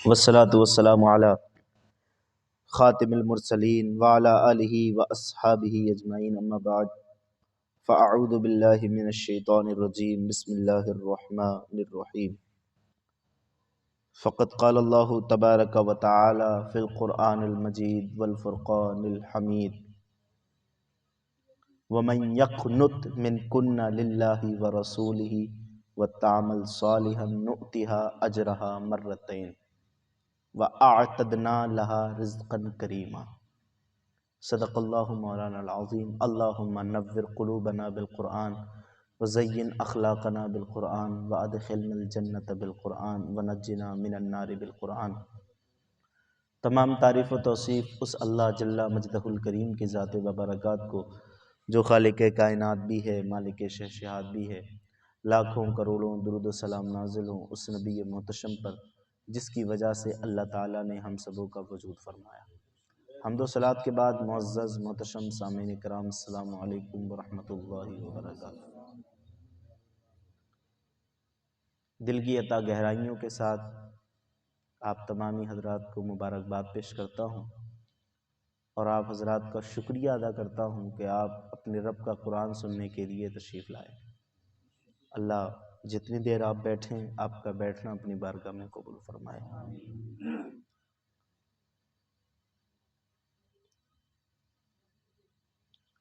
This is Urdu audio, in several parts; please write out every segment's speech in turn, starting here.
والصلاة والسلام على خاتم المرسلين وعلى آله وأصحابه أجمعين أما بعد فأعوذ بالله من الشيطان الرجيم بسم الله الرحمن الرحيم فقد قال الله تبارك وتعالى في القرآن المجيد والفرقان الحميد ومن يقنت منكن لله ورسوله وتعمل صالحا نؤتها أجرها مرتين وَأَعْتَدْنَا لَهَا رِزْقًا كَرِيمًا صدق اللہ مولانا العظیم اللہم نور قلوبنا بالقرآن وزین اخلاقنا بالقرآن وادخلنا الجنت بالقرآن ونجنا من النار بالقرآن۔ تمام تعریف و توصیف اس اللہ جل مجدہ الکریم کی ذات وبرکات کو جو خالق کائنات بھی ہے، مالک شہنشاہات بھی ہے۔ لاکھوں کروڑوں درود و سلام نازل ہوں اس نبی محتشم پر جس کی وجہ سے اللہ تعالیٰ نے ہم سبوں کا وجود فرمایا۔ حمد و صلوات کے بعد معزز محتشم سامعین کرام السلام علیکم ورحمۃ اللہ وبرکاتہ۔ دل کی عطا گہرائیوں کے ساتھ آپ تمامی حضرات کو مبارکباد پیش کرتا ہوں اور آپ حضرات کا شکریہ ادا کرتا ہوں کہ آپ اپنے رب کا قرآن سننے کے لیے تشریف لائے۔ اللہ جتنی دیر آپ بیٹھیں آپ کا بیٹھنا اپنی بارگاہ میں قبول فرمائے۔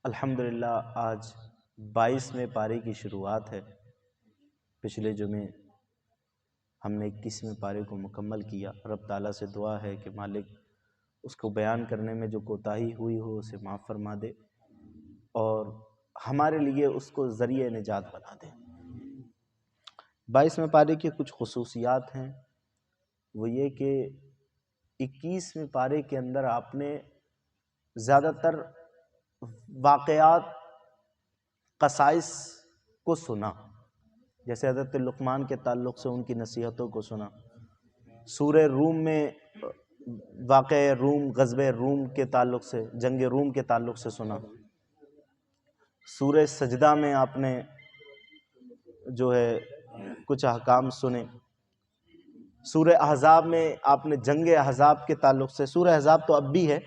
الحمدللہ آج 22ویں پارے کی شروعات ہے۔ پچھلے جمعے ہم نے 21ویں پارے کو مکمل کیا۔ رب تعالیٰ سے دعا ہے کہ مالک اس کو بیان کرنے میں جو کوتاہی ہوئی ہو اسے معاف فرما دے اور ہمارے لیے اس کو ذریعہ نجات بنا دے۔ 22ویں پارے کی کچھ خصوصیات ہیں، وہ یہ کہ 21ویں پارے کے اندر آپ نے زیادہ تر واقعات قصائص کو سنا، جیسے حضرت لقمان کے تعلق سے ان کی نصیحتوں کو سنا۔ سورہ روم میں واقع روم، غزوہ روم کے تعلق سے، جنگ روم کے تعلق سے سنا۔ سورہ سجدہ میں آپ نے جو ہے کچھ احکام سنے۔ سورہ احزاب میں آپ نے جنگ احزاب کے تعلق سے، سورہ احزاب تو اب بھی ہے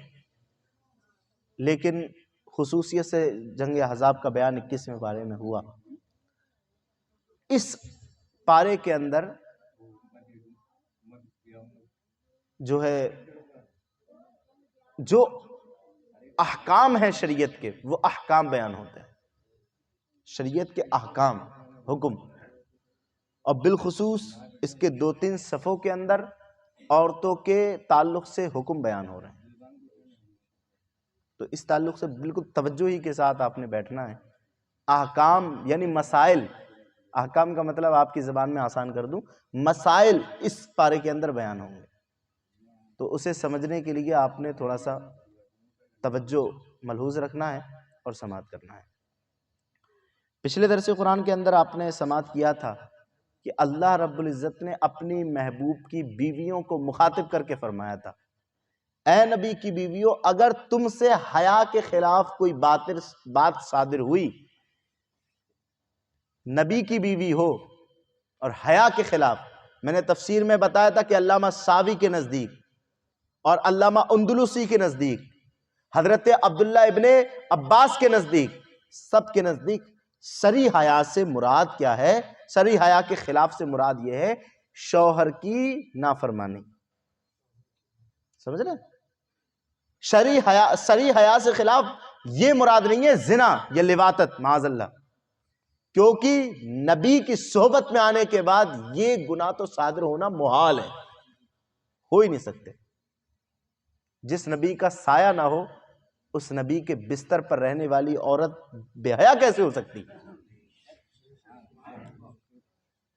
لیکن خصوصیت سے جنگ احزاب کا بیان 21ویں پارے میں ہوا۔ اس پارے کے اندر جو ہے جو احکام ہیں شریعت کے وہ احکام بیان ہوتے ہیں، شریعت کے احکام، حکم، اور بالخصوص اس کے 2-3 صفوں کے اندر عورتوں کے تعلق سے حکم بیان ہو رہے ہیں۔ تو اس تعلق سے بالکل توجہی کے ساتھ آپ نے بیٹھنا ہے۔ احکام یعنی مسائل، احکام کا مطلب آپ کی زبان میں آسان کر دوں، مسائل اس پارے کے اندر بیان ہوں گے، تو اسے سمجھنے کے لیے آپ نے تھوڑا سا توجہ ملحوظ رکھنا ہے اور سماعت کرنا ہے۔ پچھلے درس قرآن کے اندر آپ نے سماعت کیا تھا کہ اللہ رب العزت نے اپنی محبوب کی بیویوں کو مخاطب کر کے فرمایا تھا، اے نبی کی بیویوں اگر تم سے حیا کے خلاف کوئی بات صادر ہوئی، نبی کی بیوی ہو اور حیا کے خلاف، میں نے تفسیر میں بتایا تھا کہ علامہ ساوی کے نزدیک اور علامہ اندلسی کے نزدیک، حضرت عبداللہ ابن عباس کے نزدیک، سب کے نزدیک سری حیا سے مراد کیا ہے؟ سری حیا کے خلاف سے مراد یہ ہے شوہر کی نافرمانی۔ سمجھ رہے؟ سری حیا سے خلاف یہ مراد نہیں ہے زنا یا لواطت، معاذ اللہ، کیونکہ نبی کی صحبت میں آنے کے بعد یہ گناہ تو صادر ہونا محال ہے، ہو ہی نہیں سکتے۔ جس نبی کا سایہ نہ ہو اس نبی کے بستر پر رہنے والی عورت بے حیا کیسے ہو سکتی؟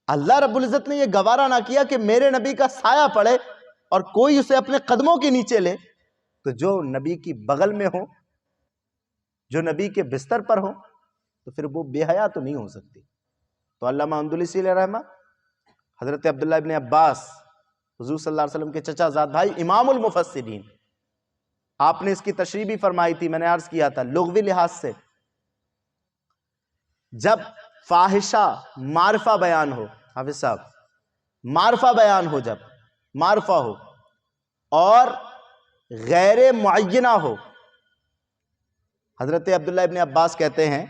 اللہ رب العزت نے یہ گوارا نہ کیا کہ میرے نبی کا سایہ پڑے اور کوئی اسے اپنے قدموں کے نیچے لے، تو جو نبی کی بغل میں ہو، جو نبی کے بستر پر ہو، تو پھر وہ بے حیا تو نہیں ہو سکتی۔ تو علامہ اندلسی علیہ رحمہ، حضرت عبداللہ ابن عباس، حضور صلی اللہ علیہ وسلم کے چچا زاد بھائی، امام المفسرین، آپ نے اس کی تشریح بھی فرمائی تھی، میں نے عرض کیا تھا لغوی لحاظ سے جب فاحشہ معرفہ بیان ہو، حافظ صاحب، معرفہ بیان ہو، جب معرفہ ہو اور غیر معینہ ہو۔ حضرت عبداللہ ابن عباس کہتے ہیں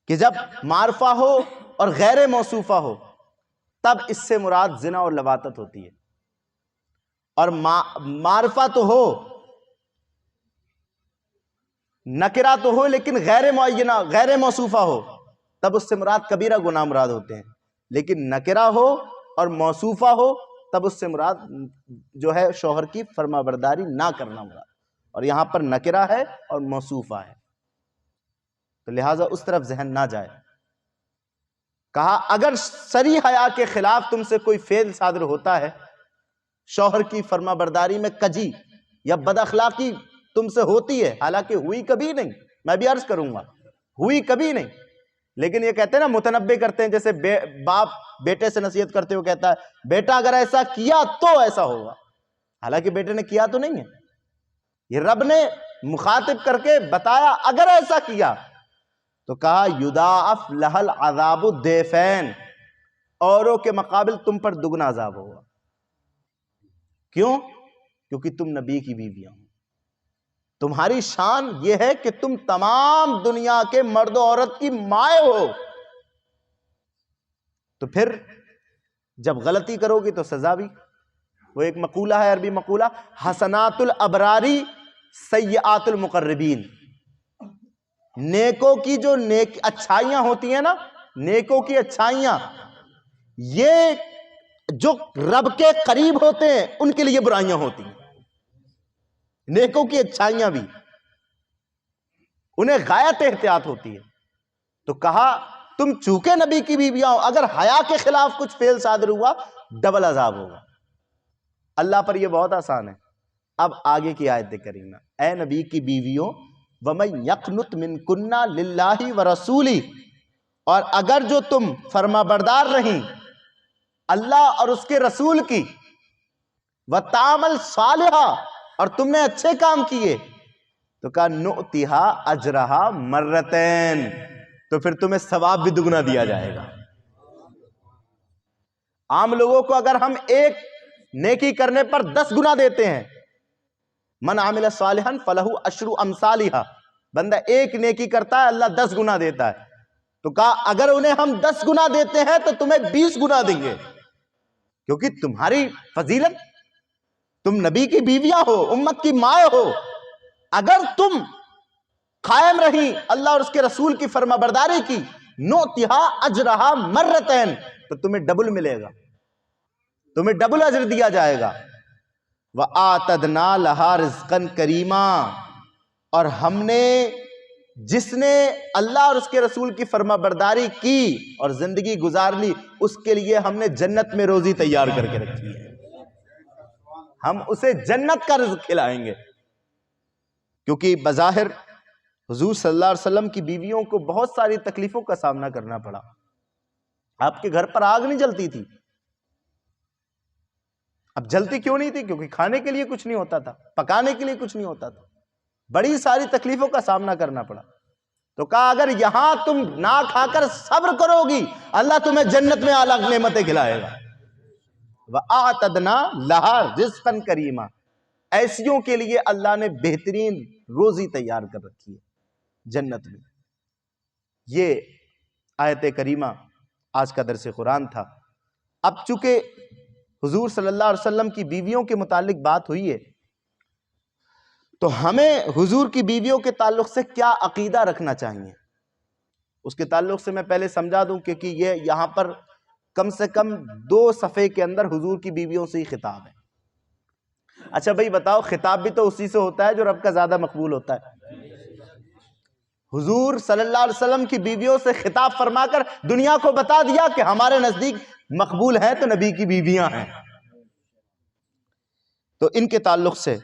کہ جب معرفہ ہو اور غیر موصوفہ ہو تب اس سے مراد زنا اور لواطت ہوتی ہے، اور معرفہ تو ہو، نکرہ تو ہو لیکن غیر معینہ غیر موصوفہ ہو تب اس سے مراد کبیرہ گناہ مراد ہوتے ہیں، لیکن نکرہ ہو اور موصوفہ ہو تب اس سے مراد جو ہے شوہر کی فرما برداری نہ کرنا مراد، اور یہاں پر نکرہ ہے اور موصوفہ ہے، تو لہٰذا اس طرف ذہن نہ جائے۔ کہا اگر صریح حیا کے خلاف تم سے کوئی فعل صادر ہوتا ہے، شوہر کی فرما برداری میں کجی یا بد اخلاقی تم سے ہوتی ہے، حالانکہ ہوئی کبھی نہیں، میں بھی عرض کروں گا ہوئی کبھی نہیں، لیکن یہ کہتے ہیں نا متنبع کرتے ہیں، جیسے باپ بیٹے سے نصیحت کرتے ہوئے کہتا ہے بیٹا اگر ایسا کیا تو ایسا ہوگا، حالانکہ بیٹے نے کیا تو نہیں ہے، یہ رب نے مخاطب کر کے بتایا اگر ایسا کیا تو کہا یضاعف لها العذاب الضعفین، اوروں کے مقابل تم پر دگنا عذاب ہوگا۔ کیوں؟ کیونکہ تم نبی کی بیویاں ہو، تمہاری شان یہ ہے کہ تم تمام دنیا کے مرد و عورت کی مائیں ہو، تو پھر جب غلطی کرو گی تو سزا بھی۔ وہ ایک مقولہ ہے، عربی مقولہ، حسنات الابراری سیئات المقربین، نیکوں کی جو اچھائیاں ہوتی ہیں نا، نیکوں کی اچھائیاں یہ جو رب کے قریب ہوتے ہیں ان کے لیے برائیاں ہوتی ہیں، نیکوں کی اچھائیاں بھی انہیں غایت احتیاط ہوتی ہے۔ تو کہا تم چونکہ نبی کی بیویاں ہو، اگر حیا کے خلاف کچھ فعل صادر ہوا ڈبل عذاب ہوگا۔ اللہ پر یہ بہت آسان ہے۔ اب آگے کی آیت کریمہ، اے نبی کی بیویوں وَمَن يَقْنُتْ مِنْكُنَّ لِلَّهِ وَرَسُولِهِ، اور اگر جو تم فرما بردار رہیں اللہ اور اس کے رسول کی، وَتَعْمَلْ صَالِحًا، اور تم نے اچھے کام کیے، تو کہا نُؤْتِهَا أَجْرَهَا مَرَّتَيْن، تو پھر تمہیں ثواب بھی دگنا دیا جائے گا۔ عام لوگوں کو اگر ہم ایک نیکی کرنے پر 10 گنا دیتے ہیں، من عمل صالحا فلہ عشر امثالہا، بندہ ایک نیکی کرتا ہے اللہ 10 گنا دیتا ہے، تو کہا اگر انہیں ہم 10 گنا دیتے ہیں تو تمہیں 20 گنا دیں گے، کیونکہ تمہاری فضیلت، تم نبی کی بیویاں ہو، امت کی ماں ہو، اگر تم قائم رہی اللہ اور اس کے رسول کی فرما برداری کی، نؤتھا اجرہا مرتین، تو تمہیں ڈبل ملے گا، تمہیں ڈبل اجر دیا جائے گا۔ وَآتَدْنَا لَهَا رِزْقًا كَرِيمًا، اور ہم نے جس نے اللہ اور اس کے رسول کی فرما برداری کی اور زندگی گزار لی، اس کے لیے ہم نے جنت میں روزی تیار کر کے رکھی ہے، ہم اسے جنت کا رزق کھلائیں گے۔ کیونکہ بظاہر حضور صلی اللہ علیہ وسلم کی بیویوں کو بہت ساری تکلیفوں کا سامنا کرنا پڑا، آپ کے گھر پر آگ نہیں جلتی تھی۔ اب جلتی کیوں نہیں تھی؟ کیونکہ کھانے کے لیے کچھ نہیں ہوتا تھا، پکانے کے لیے کچھ نہیں ہوتا تھا، بڑی ساری تکلیفوں کا سامنا کرنا پڑا۔ تو کہا اگر یہاں تم نہ کھا کر صبر کرو گی اللہ تمہیں جنت میں اعلیٰ نعمتیں کھلائے گا۔ وَآتَدْنَا لَهَا رِزْقًا كَرِيمًا، ایسیوں کے لیے اللہ نے بہترین روزی تیار کر رکھی ہے جنت میں۔ یہ آیت کریمہ آج کا درس قرآن تھا۔ اب چونکہ حضور صلی اللہ علیہ وسلم کی بیویوں کے متعلق بات ہوئی ہے، تو ہمیں حضور کی بیویوں کے تعلق سے کیا عقیدہ رکھنا چاہیے، اس کے تعلق سے میں پہلے سمجھا دوں، کیونکہ یہ یہاں پر کم سے کم 2 صفحے کے اندر حضور کی بیویوں سے ہی خطاب ہے۔ اچھا بھائی بتاؤ، خطاب بھی تو اسی سے ہوتا ہے جو رب کا زیادہ مقبول ہوتا ہے۔ حضور صلی اللہ علیہ وسلم کی بیویوں سے خطاب فرما کر دنیا کو بتا دیا کہ ہمارے نزدیک مقبول ہیں تو نبی کی بیویاں ہیں۔ تو ان کے تعلق سے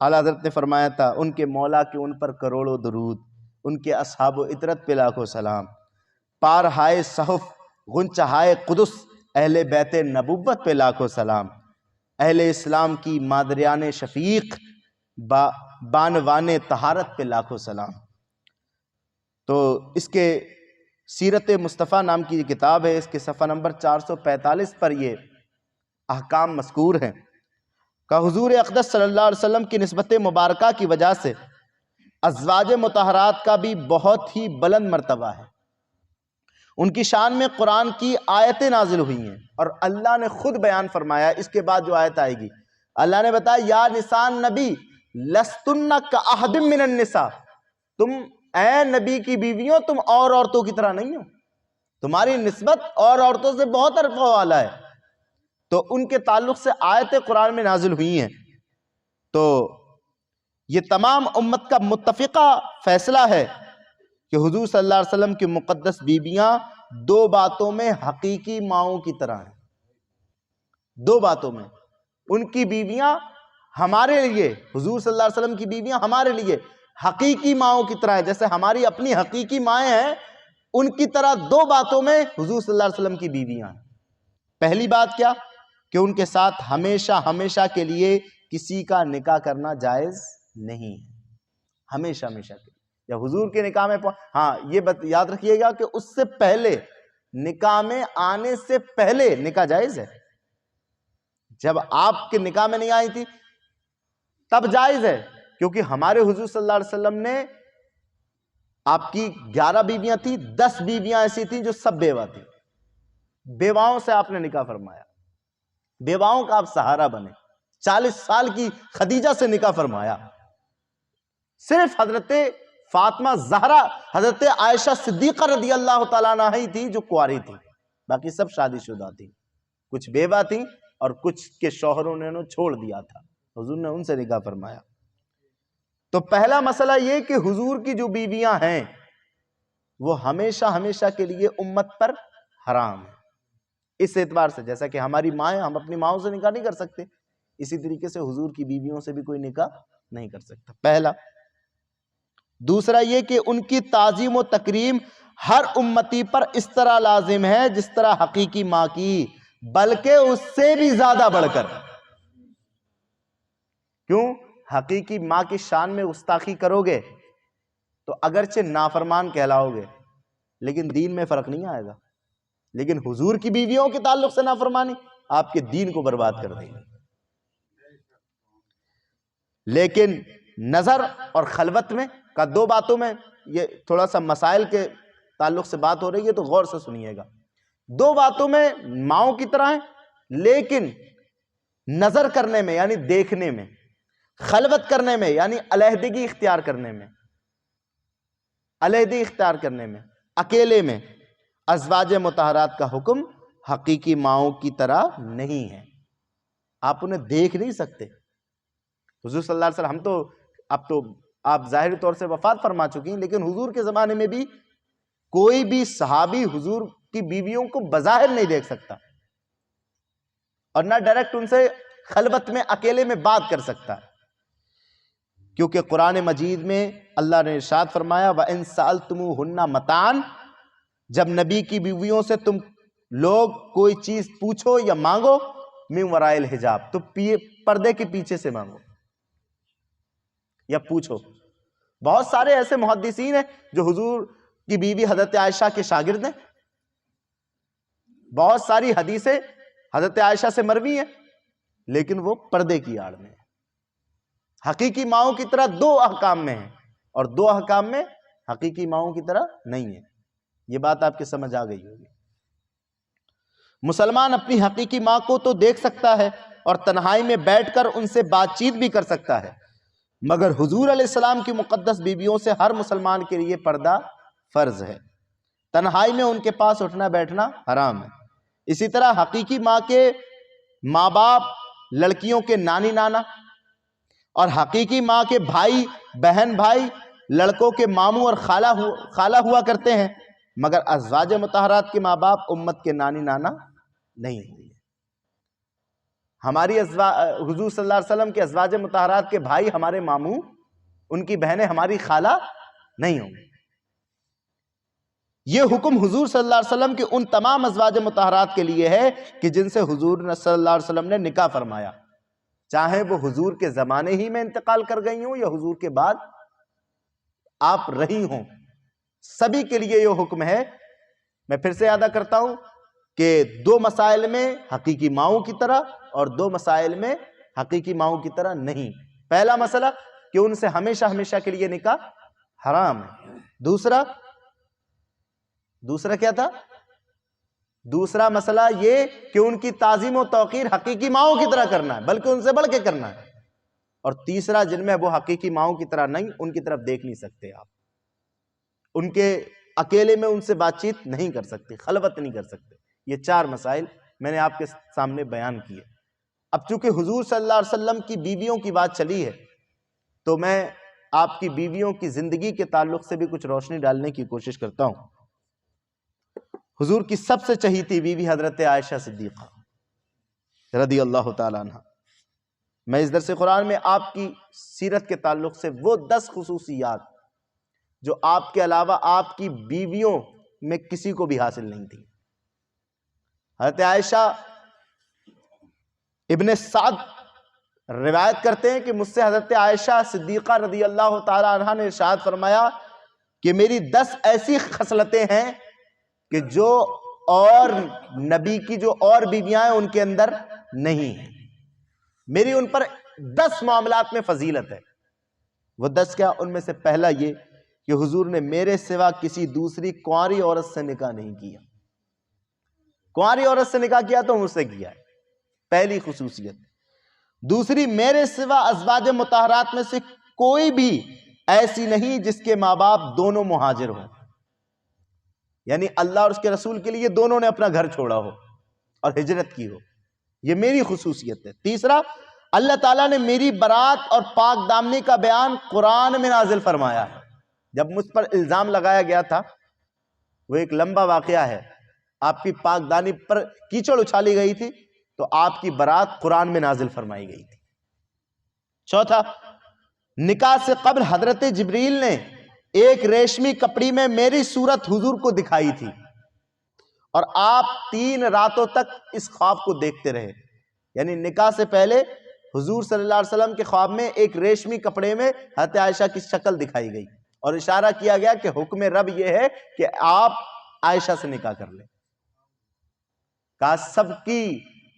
اعلیٰ حضرت نے فرمایا تھا ان کے مولا کے ان پر کروڑوں درود، ان کے اصحاب و اطرت پہ لاکھوں سلام، پارہائے صحف غنچہائے قدس اہل بیت نبوت پہ لاکھوں سلام، اہل اسلام کی مادریان شفیق بانوان طہارت پہ لاکھوں سلام۔ تو اس کے سیرت مصطفیٰ نام کی کتاب ہے، اس کے صفحہ نمبر 445 پر یہ احکام مذکور ہیں۔ کہ حضور اقدس صلی اللہ علیہ وسلم کی نسبت مبارکہ کی وجہ سے ازواج مطہرات کا بھی بہت ہی بلند مرتبہ ہے. ان کی شان میں قرآن کی آیتیں نازل ہوئی ہیں، اور اللہ نے خود بیان فرمایا. اس کے بعد جو آیت آئے گی اللہ نے بتایا یا نساء نبی لستن کاحد من النساء، تم اے نبی کی بیویوں تم اور عورتوں کی طرح نہیں ہو، تمہاری نسبت اور عورتوں سے بہت عرفہ والا ہے. تو ان کے تعلق سے آیتیں قرآن میں نازل ہوئی ہیں. تو یہ تمام امت کا متفقہ فیصلہ ہے کہ حضور صلی اللہ علیہ وسلم کی مقدس بیویاں دو باتوں میں حقیقی ماؤں کی طرح ہیں. دو باتوں میں ان کی بیویاں ہمارے لیے، حضور صلی اللہ علیہ وسلم کی بیویاں ہمارے لیے حقیقی ماؤں کی طرح ہیں. جیسے ہماری اپنی حقیقی مائیں ہیں، ان کی طرح دو باتوں میں حضور صلی اللہ علیہ وسلم کی بیویاں ہیں. پہلی بات کیا کہ ان کے ساتھ ہمیشہ ہمیشہ کے لیے کسی کا نکاح کرنا جائز نہیں ہے. ہمیشہ ہمیشہ کے لیے، یا حضور کے نکاح میں ہاں یہ یاد رکھیے گا کہ اس سے پہلے، نکاح میں آنے سے پہلے نکاح جائز ہے. جب آپ کے نکاح میں نہیں آئی تھی تب جائز ہے، کیونکہ ہمارے حضور صلی اللہ علیہ وسلم نے، آپ کی 11 بیویاں تھیں، 10 بیویاں ایسی تھیں جو سب بیوہ تھیں. بیواؤں سے آپ نے نکاح فرمایا، بیواؤں کا آپ سہارا بنے. 40 سال کی خدیجہ سے نکاح فرمایا. صرف حضرت فاطمہ زہرا، حضرت عائشہ صدیقہ رضی اللہ تعالیٰ عنہ ہی تھی جو کنواری تھی، باقی سب شادی شدہ تھی. کچھ بیوہ تھیں اور کچھ کے شوہروں نے انہوں چھوڑ دیا تھا، حضور نے ان سے نکاح فرمایا. تو پہلا مسئلہ یہ کہ حضور کی جو بیویاں ہیں وہ ہمیشہ ہمیشہ کے لیے امت پر حرام ہے. اس اعتبار سے جیسا کہ ہماری مائیں، ہم اپنی ماؤں سے نکاح نہیں کر سکتے، اسی طریقے سے حضور کی بیویوں سے بھی کوئی نکاح نہیں کر سکتا. پہلا. دوسرا یہ کہ ان کی تعظیم و تکریم ہر امتی پر اس طرح لازم ہے جس طرح حقیقی ماں کی، بلکہ اس سے بھی زیادہ بڑھ کر. کیوں؟ حقیقی ماں کی شان میں گستاخی کرو گے تو اگرچہ نافرمان کہلاؤ گے لیکن دین میں فرق نہیں آئے گا. لیکن حضور کی بیویوں کے تعلق سے نافرمانی آپ کے دین کو برباد کر دے گی. لیکن نظر اور خلوت میں کا دو باتوں میں، یہ تھوڑا سا مسائل کے تعلق سے بات ہو رہی ہے تو غور سے سنیے گا. دو باتوں میں ماؤں کی طرح ہیں، لیکن نظر کرنے میں یعنی دیکھنے میں، خلوت کرنے میں یعنی علیحدگی اختیار کرنے میں، علیحدگی اختیار کرنے میں، اکیلے میں ازواج مطہرات کا حکم حقیقی ماؤں کی طرح نہیں ہے. آپ انہیں دیکھ نہیں سکتے. حضور صلی اللہ علیہ وسلم، ہم تو اب تو آپ ظاہری طور سے وفات فرما چکی ہیں، لیکن حضور کے زمانے میں بھی کوئی بھی صحابی حضور کی بیویوں کو بظاہر نہیں دیکھ سکتا اور نہ ڈائریکٹ ان سے خلوت میں اکیلے میں بات کر سکتا ہے، کیونکہ قرآن مجید میں اللہ نے ارشاد فرمایا وَإِن سَأَلْتُمُوهُنَّ مَتَاعًا، جب نبی کی بیویوں سے تم لوگ کوئی چیز پوچھو یا مانگو، مِن وَرَائِ الْحِجَاب، تو پردے کے پیچھے سے مانگو یا پوچھو. بہت سارے ایسے محدثین ہیں جو حضور کی بیوی حضرت عائشہ کے شاگرد ہیں، بہت ساری حدیثیں حضرت عائشہ سے مروی ہیں، لیکن وہ پردے کی آڑ میں ہیں. حقیقی ماؤں کی طرح دو احکام میں ہیں اور دو احکام میں حقیقی ماؤں کی طرح نہیں ہے. یہ بات آپ کے سمجھ آ گئی ہوگی. مسلمان اپنی حقیقی ماں کو تو دیکھ سکتا ہے اور تنہائی میں بیٹھ کر ان سے بات چیت بھی کر سکتا ہے، مگر حضور علیہ السلام کی مقدس بیویوں سے ہر مسلمان کے لیے پردہ فرض ہے. تنہائی میں ان کے پاس اٹھنا بیٹھنا حرام ہے. اسی طرح حقیقی ماں کے ماں باپ لڑکیوں کے نانی نانا، اور حقیقی ماں کے بھائی بہن بھائی لڑکوں کے ماموں اور خالہ ہوا کرتے ہیں، مگر ازواج مطہرات کے ماں باپ امت کے نانی نانا نہیں ہوئی. ہماری حضور صلی اللہ علیہ وسلم کے ازواج مطہرات کے بھائی ہمارے ماموں، ان کی بہنیں ہماری خالہ نہیں ہوں گی. یہ حکم حضور صلی اللہ علیہ وسلم کے ان تمام ازواج مطہرات کے لیے ہے کہ جن سے حضور صلی اللہ علیہ وسلم نے نکاح فرمایا، چاہے وہ حضور کے زمانے ہی میں انتقال کر گئی ہوں یا حضور کے بعد آپ رہی ہوں. سبھی کے لیے یہ حکم ہے. میں پھر سے یاد کرتا ہوں کہ دو مسائل میں حقیقی ماؤں کی طرح اور دو مسائل میں حقیقی ماؤں کی طرح نہیں۔ پہلا مسئلہ کہ ان سے ہمیشہ ہمیشہ کے لیے نکاح حرام ہے۔ دوسرا کیا تھا؟ دوسرا مسئلہ یہ کہ ان کی تعظیم و توقیر حقیقی ماؤں کی طرح کرنا ہے، بلکہ ان سے بڑھ کے کرنا ہے۔ اور تیسرا جن میں وہ حقیقی ماؤں کی طرح نہیں، ان کی طرف دیکھ نہیں سکتے آپ، ان کے اکیلے میں ان سے بات چیت نہیں کر سکتے، خلوت نہیں کر سکتے۔ یہ 4 مسائل میں نے آپ کے سامنے بیان کیے۔ اب چونکہ حضور صلی اللہ علیہ وسلم کی بیویوں کی بات چلی ہے تو میں آپ کی بیویوں کی زندگی کے تعلق سے بھی کچھ روشنی ڈالنے کی کوشش کرتا ہوں۔ حضور کی سب سے چہیتی بیوی حضرت عائشہ صدیقہ رضی اللہ تعالیٰ عنہ۔ میں اس درس قرآن میں آپ کی سیرت کے تعلق سے وہ 10 خصوصیات جو آپ کے علاوہ آپ کی بیویوں میں کسی کو بھی حاصل نہیں تھی۔ حضرت عائشہ ابن سعد روایت کرتے ہیں کہ مجھ سے حضرت عائشہ صدیقہ رضی اللہ تعالیٰ عنہ نے ارشاد فرمایا کہ میری 10 ایسی خصلتیں ہیں کہ جو اور نبی کی جو اور بیویاں ہیں ان کے اندر نہیں ہیں، میری ان پر 10 معاملات میں فضیلت ہے۔ وہ 10 کیا؟ ان میں سے پہلا یہ کہ حضور نے میرے سوا کسی دوسری کنواری عورت سے نکاح نہیں کیا۔ کنواری عورت سے نکاح کیا تو مجھ سے کیا ہے، پہلی خصوصیت۔ دوسری، میرے سوا ازواج مطہرات میں سے کوئی بھی ایسی نہیں جس کے ماں باپ دونوں مہاجر ہوں، یعنی اللہ اور اس کے رسول کے لیے دونوں نے اپنا گھر چھوڑا ہو اور ہجرت کی ہو، یہ میری خصوصیت ہے۔ تیسرا، اللہ تعالیٰ نے میری برات اور پاک دامنی کا بیان قرآن میں نازل فرمایا ہے۔ جب مجھ پر الزام لگایا گیا تھا، وہ ایک لمبا واقعہ ہے، آپ کی پاک دامنی پر کیچڑ اچھالی گئی تھی تو آپ کی برات قرآن میں نازل فرمائی گئی تھی۔ چوتھا، نکاح سے قبل حضرت جبریل نے ایک ریشمی کپڑی میں میری صورت حضور کو دکھائی تھی اور آپ 3 راتوں تک اس خواب کو دیکھتے رہے، یعنی نکاح سے پہلے حضور صلی اللہ علیہ وسلم کے خواب میں ایک ریشمی کپڑے میں حضرت عائشہ کی شکل دکھائی گئی اور اشارہ کیا گیا کہ حکم رب یہ ہے کہ آپ عائشہ سے نکاح کر لیں۔ کہا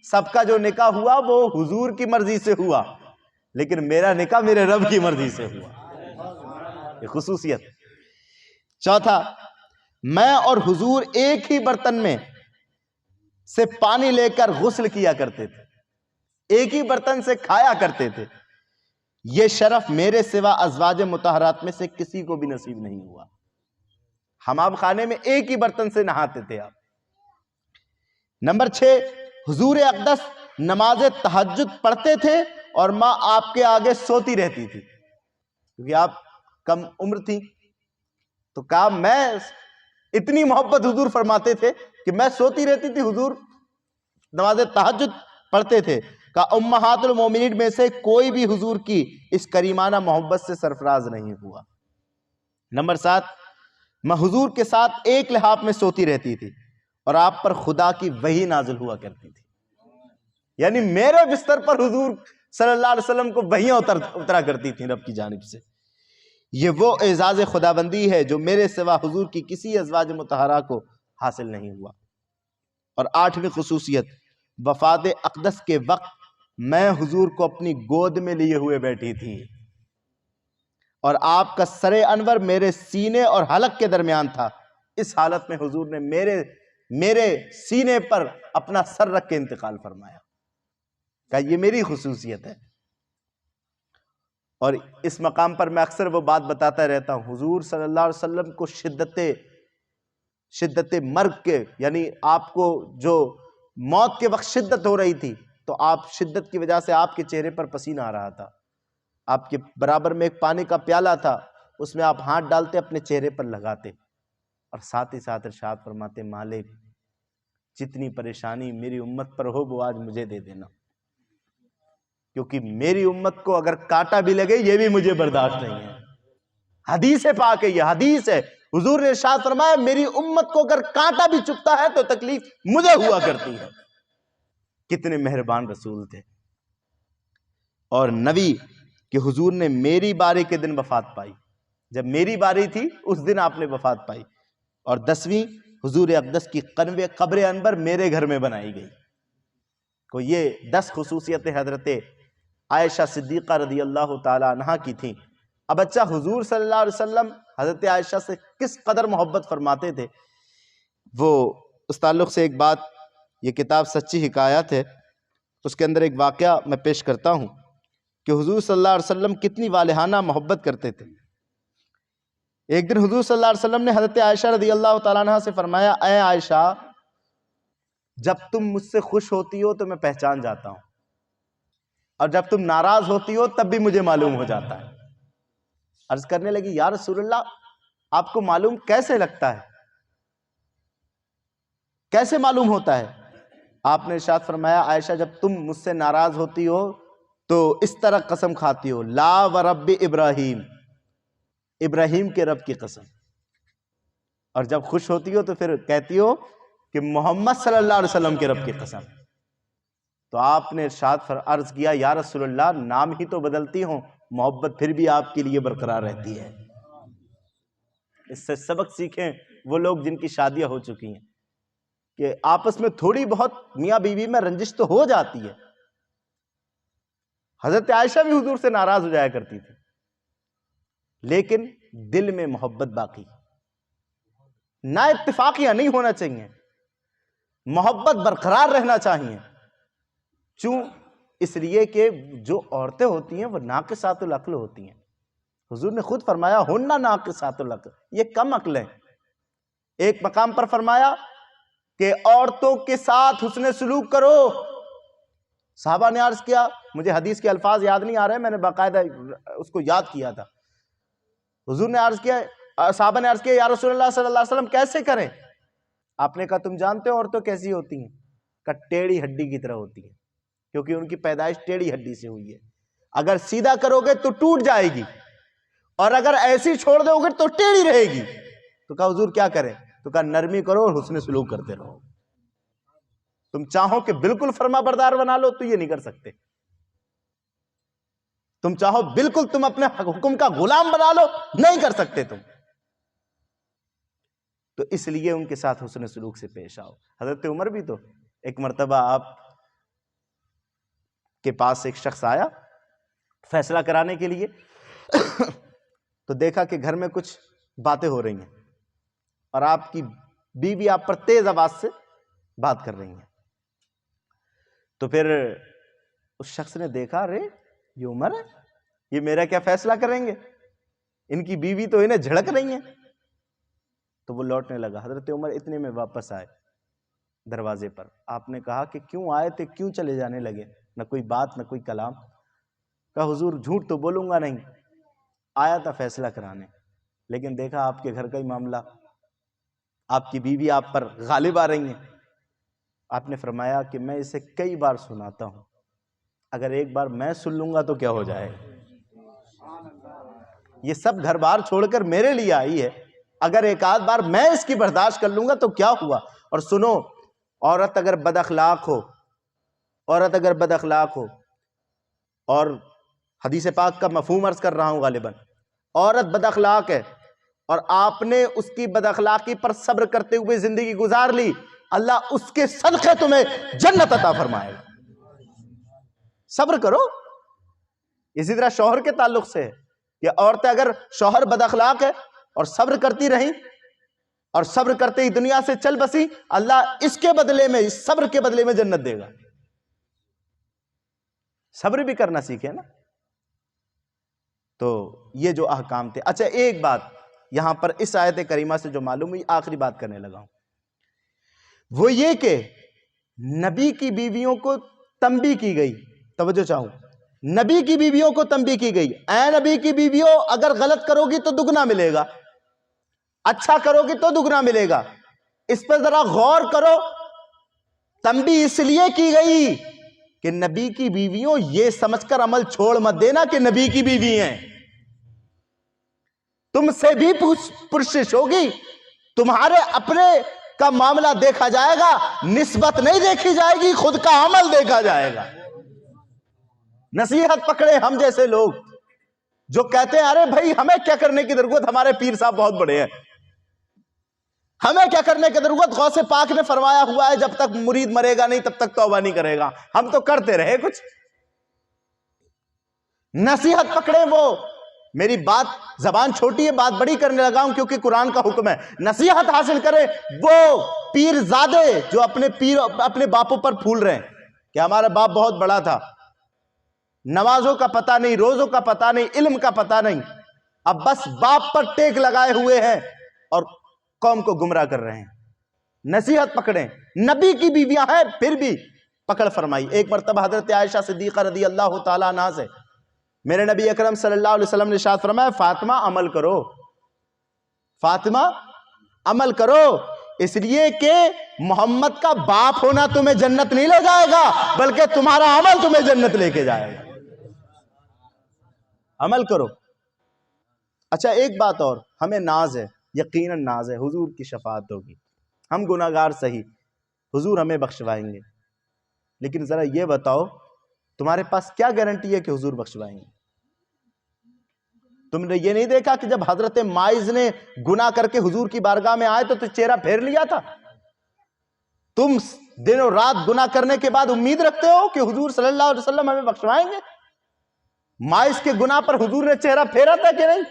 سب کا جو نکاح ہوا وہ حضور کی مرضی سے ہوا، لیکن میرا نکاح میرے رب کی مرضی سے ہوا، یہ خصوصیت۔ چوتھا، میں اور حضور ایک ہی برتن میں سے پانی لے کر غسل کیا کرتے تھے، ایک ہی برتن سے کھایا کرتے تھے، یہ شرف میرے سوا ازواج مطہرات میں سے کسی کو بھی نصیب نہیں ہوا۔ حمام خانے میں ایک ہی برتن سے نہاتے تھے آپ۔ نمبر 6، حضور اقدس نماز تہجد پڑھتے تھے اور ماں آپ کے آگے سوتی رہتی تھی، کیونکہ آپ کم عمر تھی، تو کہا میں اتنی محبت حضور فرماتے تھے کہ میں سوتی رہتی تھی، حضور نماز تہجد پڑھتے تھے۔ کہا امہات المومنین میں سے کوئی بھی حضور کی اس کریمانہ محبت سے سرفراز نہیں ہوا۔ نمبر 7، میں حضور کے ساتھ ایک لحاف میں سوتی رہتی تھی اور آپ پر خدا کی وحی نازل ہوا کرتی تھی، یعنی میرے بستر پر حضور صلی اللہ علیہ وسلم کو وحیاں اترا کرتی تھیں رب کی جانب سے۔ یہ وہ اعزاز خداوندی ہے جو میرے سوا حضور کی کسی ازواج مطہرہ کو حاصل نہیں ہوا۔ اور 8ویں خصوصیت، وفات اقدس کے وقت میں حضور کو اپنی گود میں لیے ہوئے بیٹھی تھی اور آپ کا سر انور میرے سینے اور حلق کے درمیان تھا۔ اس حالت میں حضور نے میرے سینے پر اپنا سر رکھ کے انتقال فرمایا۔ کہ یہ میری خصوصیت ہے۔ اور اس مقام پر میں اکثر وہ بات بتاتا رہتا ہوں، حضور صلی اللہ علیہ وسلم کو شدت مرگ کے، یعنی آپ کو جو موت کے وقت شدت ہو رہی تھی تو آپ شدت کی وجہ سے آپ کے چہرے پر پسینہ آ رہا تھا، آپ کے برابر میں ایک پانی کا پیالہ تھا، اس میں آپ ہاتھ ڈالتے اپنے چہرے پر لگاتے اور ساتھ ہی ساتھ ارشاد فرماتے مالک جتنی پریشانی میری امت پر ہو وہ آج مجھے دے دینا، کیونکہ میری امت کو اگر کانٹا بھی لگے یہ بھی مجھے برداشت نہیں ہے۔ حدیث پاک ہے، یہ حدیث ہے، حضور نے ارشاد فرمایا میری امت کو اگر کانٹا بھی چبھتا ہے تو تکلیف مجھے ہوا کرتی ہے۔ کتنے مہربان رسول تھے۔ اور نبی کہ حضور نے میری باری کے دن وفات پائی، جب میری باری تھی اس دن آپ نے وفات پائی۔ اور 10ویں، حضور اقدس کی قبر انور میرے گھر میں بنائی گئی۔ کو یہ 10 خصوصیتیں حضرت عائشہ صدیقہ رضی اللہ تعالی عنہ کی تھیں۔ اب اچھا حضور صلی اللہ علیہ وسلم حضرت عائشہ سے کس قدر محبت فرماتے تھے، وہ اس تعلق سے ایک بات، یہ کتاب سچی حکایات ہے، اس کے اندر ایک واقعہ میں پیش کرتا ہوں کہ حضور صلی اللہ علیہ وسلم کتنی والہانہ محبت کرتے تھے۔ ایک دن حضور صلی اللہ علیہ وسلم نے حضرت عائشہ رضی اللہ تعالیٰ عنہ سے فرمایا، اے عائشہ، جب تم مجھ سے خوش ہوتی ہو تو میں پہچان جاتا ہوں، اور جب تم ناراض ہوتی ہو تب بھی مجھے معلوم ہو جاتا ہے۔ عرض کرنے لگی، یا رسول اللہ، آپ کو معلوم کیسے لگتا ہے، کیسے معلوم ہوتا ہے؟ آپ نے ارشاد فرمایا، عائشہ، جب تم مجھ سے ناراض ہوتی ہو تو اس طرح قسم کھاتی ہو، لا ورب ابراہیم، ابراہیم کے رب کی قسم، اور جب خوش ہوتی ہو تو پھر کہتی ہو کہ محمد صلی اللہ علیہ وسلم کے رب کی قسم۔ تو آپ نے ارشاد عرض کیا، یا رسول اللہ، نام ہی تو بدلتی ہوں، محبت پھر بھی آپ کے لیے برقرار رہتی ہے۔ اس سے سبق سیکھیں وہ لوگ جن کی شادیاں ہو چکی ہیں کہ آپس میں تھوڑی بہت میاں بیوی میں رنجش تو ہو جاتی ہے۔ حضرت عائشہ بھی حضور سے ناراض ہو جایا کرتی تھی، لیکن دل میں محبت باقی، نہ اتفاقیاں نہیں ہونا چاہیے، محبت برقرار رہنا چاہیے۔ کیوں؟ اس لیے کہ جو عورتیں ہوتی ہیں وہ ناقصات العقل ہوتی ہیں۔ حضور نے خود فرمایا، ہن ناقصات العقل، یہ کم عقل ہیں۔ ایک مقام پر فرمایا کہ عورتوں کے ساتھ حسن سلوک کرو۔ صحابہ نے عرض کیا، مجھے حدیث کے الفاظ یاد نہیں آ رہے، میں نے باقاعدہ اس کو یاد کیا تھا۔ حضور نے عرض کیا، صحابہ نے عرض کیا، یا رسول اللہ صلی اللہ علیہ وسلم کیسے کریں؟ آپ نے کہا، تم جانتے ہو عورتوں کیسی ہوتی ہیں؟ کہ ٹیڑھی ہڈی کی طرح ہوتی ہیں، کیونکہ ان کی پیدائش ٹیڑھی ہڈی سے ہوئی ہے۔ اگر سیدھا کرو گے تو ٹوٹ جائے گی، اور اگر ایسی چھوڑ دو گے تو ٹیڑھی رہے گی۔ تو کہا حضور کیا کریں؟ تو کہا نرمی کرو اور حسن سلوک کرتے رہو۔ تم چاہو کہ بالکل فرما بردار بنا لو تو یہ نہیں کر سکتے، تم چاہو بالکل تم اپنے حکم کا غلام بنا لو، نہیں کر سکتے تم۔ تو اس لیے ان کے ساتھ حسن سلوک سے پیش آؤ۔ حضرت عمر بھی تو ایک مرتبہ آپ کے پاس ایک شخص آیا فیصلہ کرانے کے لیے، تو دیکھا کہ گھر میں کچھ باتیں ہو رہی ہیں اور آپ کی بیوی آپ پر تیز آواز سے بات کر رہی ہیں۔ تو پھر اس شخص نے دیکھا، ارے یہ عمر ہے، یہ میرا کیا فیصلہ کریں گے، ان کی بیوی تو انہیں جھڑک رہی ہیں۔ تو وہ لوٹنے لگا۔ حضرت عمر اتنے میں واپس آئے دروازے پر۔ آپ نے کہا کہ کیوں آئے تھے، کیوں چلے جانے لگے؟ نہ کوئی بات نہ کوئی کلام۔ کہا حضور جھوٹ تو بولوں گا نہیں، آیا تھا فیصلہ کرانے، لیکن دیکھا آپ کے گھر کا ہی معاملہ، آپ کی بیوی آپ پر غالب آ رہی ہیں۔ آپ نے فرمایا کہ میں اسے کئی بار سناتا ہوں، اگر ایک بار میں سن لوں گا تو کیا ہو جائے گا؟ یہ سب گھر بار چھوڑ کر میرے لیے آئی ہے، اگر ایک آدھ بار میں اس کی برداشت کر لوں گا تو کیا ہوا؟ اور سنو، عورت اگر بد اخلاق ہو، عورت اگر بد اخلاق ہو، اور حدیث پاک کا مفہوم عرض کر رہا ہوں غالباً، عورت بد اخلاق ہے اور آپ نے اس کی بد اخلاقی پر صبر کرتے ہوئے زندگی گزار لی، اللہ اس کے صدقے تمہیں جنت عطا فرمائے گا۔ صبر کرو۔ اسی طرح شوہر کے تعلق سے ہے کہ عورتیں اگر شوہر بد اخلاق ہے اور صبر کرتی رہیں اور صبر کرتے ہی دنیا سے چل بسی، اللہ اس کے بدلے میں، اس صبر کے بدلے میں جنت دے گا۔ صبر بھی کرنا سیکھے نا۔ تو یہ جو احکام تھے۔ اچھا ایک بات یہاں پر اس آیت کریمہ سے جو معلوم ہوئی، آخری بات کرنے لگا ہوں، وہ یہ کہ نبی کی بیویوں کو تنبیہ کی گئی۔ توجہ چاہوں، نبی کی بیویوں کو تنبیہ کی گئی، اے نبی کی بیویوں، اگر غلط کرو گی تو دگنا ملے گا، اچھا کرو گی تو دگنا ملے گا۔ اس پر ذرا غور کرو۔ تنبیہ اس لیے کی گئی کہ نبی کی بیویوں یہ سمجھ کر عمل چھوڑ مت دینا کہ نبی کی بیوی ہیں، تم سے بھی پرسش ہوگی، تمہارے اپنے کا معاملہ دیکھا جائے گا، نسبت نہیں دیکھی جائے گی، خود کا عمل دیکھا جائے گا۔ نصیحت پکڑے ہم جیسے لوگ جو کہتے ہیں ارے بھائی ہمیں کیا کرنے کی ضرورت، ہمارے پیر صاحب بہت بڑے ہیں، ہمیں کیا کرنے کی ضرورت، غوث پاک نے فرمایا ہوا ہے جب تک مرید مرے گا نہیں تب تک توبہ نہیں کرے گا، ہم تو کرتے رہے کچھ۔ نصیحت پکڑیں وہ. میری بات زبان چھوٹی ہے، بات بڑی کرنے لگا ہوں کیونکہ قرآن کا حکم ہے. نصیحت حاصل کریں وہ پیر زادے جو اپنے باپوں پر پھول رہے ہیں کہ ہمارا باپ بہت بڑا تھا، نمازوں کا پتہ نہیں، روزوں کا پتہ نہیں، علم کا پتہ نہیں، اب بس باپ پر ٹیک لگائے ہوئے ہیں اور قوم کو گمراہ کر رہے ہیں. نصیحت پکڑیں. نبی کی بیویاں ہیں پھر بھی پکڑ فرمائی. ایک مرتبہ حضرت عائشہ صدیقہ رضی اللہ تعالیٰ عنہا سے میرے نبی اکرم صلی اللہ علیہ وسلم نے ارشاد فرمایا فاطمہ عمل کرو، فاطمہ عمل کرو، اس لیے کہ محمد کا باپ ہونا تمہیں جنت نہیں لے جائے گا بلکہ تمہارا عمل تمہیں جنت لے کے جائے گا. عمل کرو. اچھا ایک بات اور، ہمیں ناز ہے، یقیناً ناز ہے، حضور کی شفاعت ہوگی، ہم گناہگار صحیح، حضور ہمیں بخشوائیں گے، لیکن ذرا یہ بتاؤ تمہارے پاس کیا گارنٹی ہے کہ حضور بخشوائیں گے؟ تم نے یہ نہیں دیکھا کہ جب حضرت مائز نے گناہ کر کے حضور کی بارگاہ میں آئے تو چہرہ پھیر لیا تھا؟ تم دن و رات گناہ کرنے کے بعد امید رکھتے ہو کہ حضور صلی اللہ علیہ وسلم ہمیں بخشوائیں گے؟ مائز کے گناہ پر حضور نے چہرہ پھیرا تھا کہ نہیں؟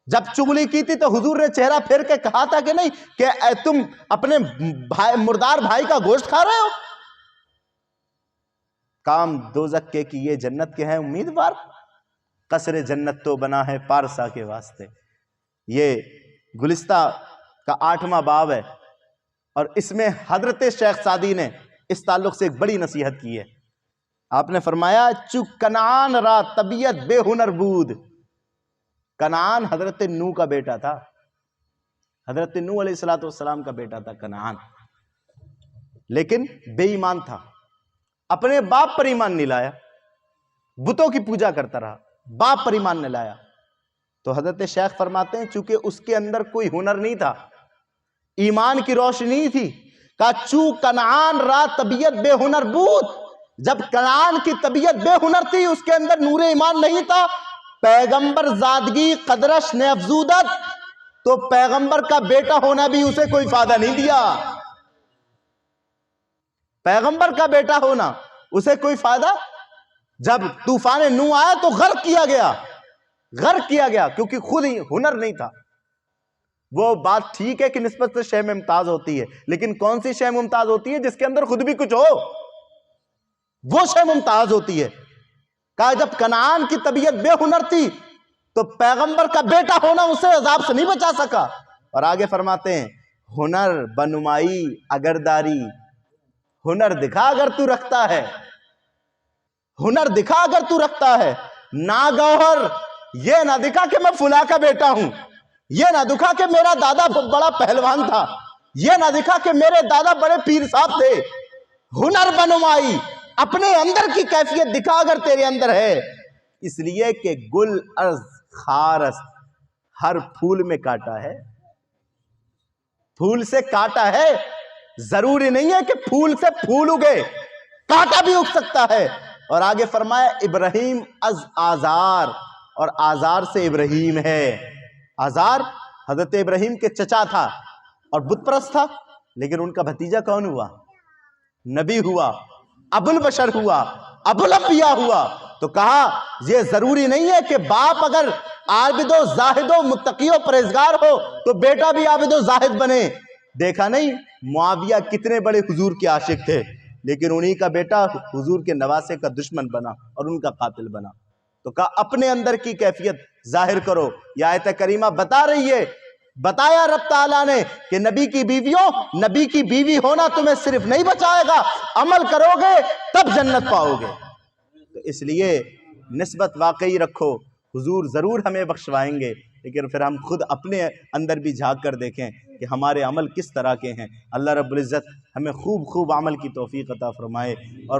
جب چغلی کی تھی تو حضور نے چہرہ پھیر کے کہا تھا کہ نہیں کہ تم اپنے مردار بھائی کا گوشت کھا رہے ہو؟ کام دوزخ کے کیے جنت کے ہیں امیدوار، قصر جنت تو بنا ہے پارسا کے واسطے. یہ گلستہ کا 8واں باب ہے اور اس میں حضرت شیخ سعدی نے اس تعلق سے ایک بڑی نصیحت کی ہے. آپ نے فرمایا چو کنعان را طبیعت بے ہنر بود. کنعان حضرت نوح کا بیٹا تھا، حضرت نوح علیہ السلام کا بیٹا تھا کنعان، لیکن بے ایمان تھا، اپنے باپ پر ایمان نہیں لایا، بتوں کی پوجا کرتا رہا، باپ پر ایمان نہیں لایا. تو حضرت شیخ فرماتے ہیں چونکہ اس کے اندر کوئی ہنر نہیں تھا، ایمان کی روشنی تھی، کہا چو کنعان را طبیعت بے ہنر بود. جب کنعان کی طبیعت بے ہنر تھی، اس کے اندر نور ایمان نہیں تھا، پیغمبر زادگی قدرش نے افزودت، تو پیغمبر کا بیٹا ہونا بھی اسے کوئی فائدہ نہیں دیا. پیغمبر کا بیٹا ہونا اسے کوئی فائدہ. جب طوفان نوح آیا تو غرق کیا گیا کیونکہ خود ہی ہنر نہیں تھا. وہ بات ٹھیک ہے کہ نسبت سے شے ممتاز ہوتی ہے، لیکن کون سی شے ممتاز ہوتی ہے؟ جس کے اندر خود بھی کچھ ہو، وہ شے ممتاز ہوتی ہے. کہا جب کنعان کی طبیعت بے ہنر تھی تو پیغمبر کا بیٹا ہونا اسے عذاب سے نہیں بچا سکا. اور آگے فرماتے ہیں ہنر بنمائی اگر داری، ہنر دکھا اگر تو رکھتا ہے، ہنر دکھا اگر تو رکھتا ہے، ناگوہر یہ نہ دکھا کہ میں فلاں کا بیٹا ہوں، یہ نہ دکھا کہ میرا دادا بڑا پہلوان تھا، یہ نہ دکھا کہ میرے دادا بڑے پیر صاحب تھے. ہنر بنمائی، اپنے اندر کی کیفیت دکھا اگر تیرے اندر ہے. اس لیے کہ گل از خارس، ہر پھول میں کانٹا ہے، پھول سے کانٹا ہے. ضروری نہیں ہے کہ پھول سے پھول اگے، کانٹا بھی اگ سکتا ہے. اور آگے فرمایا ابراہیم از آزار، اور آزار سے ابراہیم ہے. آزار حضرت ابراہیم کے چچا تھا اور بت پرست تھا، لیکن ان کا بھتیجا کون ہوا؟ نبی ہوا، ابو البشر ہوا، ابو الانبیاء ہوا. تو کہا یہ ضروری نہیں ہے کہ باپ اگر عابد و زاہد و متقی و پرہیزگار ہو تو بیٹا بھی عابد و زاہد بنے. دیکھا نہیں معاویہ کتنے بڑے حضور کے عاشق تھے، لیکن انہی کا بیٹا حضور کے نواسے کا دشمن بنا اور ان کا قاتل بنا. تو کہا اپنے اندر کی کیفیت ظاہر کرو. یہ آیت کریمہ بتا رہی ہے، بتایا رب تعالیٰ نے کہ نبی کی بیویوں، نبی کی بیوی ہونا تمہیں صرف نہیں بچائے گا، عمل کرو گے تب جنت پاؤ گے. تو اس لیے نسبت واقعی رکھو، حضور ضرور ہمیں بخشوائیں گے، لیکن پھر ہم خود اپنے اندر بھی جھانک کر دیکھیں کہ ہمارے عمل کس طرح کے ہیں. اللہ رب العزت ہمیں خوب عمل کی توفیق عطا فرمائے اور